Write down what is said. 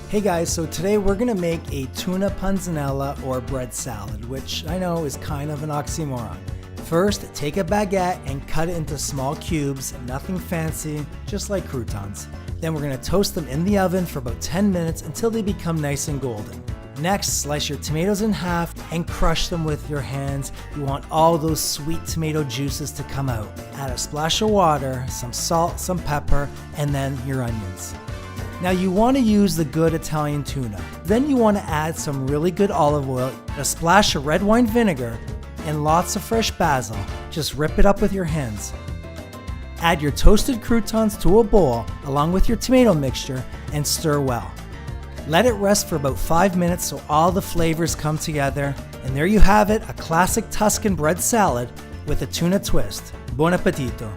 Hey guys, so today we're gonna make a tuna panzanella or bread salad, which I know is kind of an oxymoron. First, take a baguette and cut it into small cubes, nothing fancy, just like croutons. Then we're gonna toast them in the oven for about 10 minutes until they become nice and golden. Next, slice your tomatoes in half and crush them with your hands. You want all those sweet tomato juices to come out. Add a splash of water, some salt, some pepper, and then your onions. Now you want to use the good Italian tuna. Then you want to add some really good olive oil, a splash of red wine vinegar, and lots of fresh basil. Just rip it up with your hands. Add your toasted croutons to a bowl along with your tomato mixture and stir well. Let it rest for about 5 minutes so all the flavors come together. And there you have it, a classic Tuscan bread salad with a tuna twist. Buon appetito!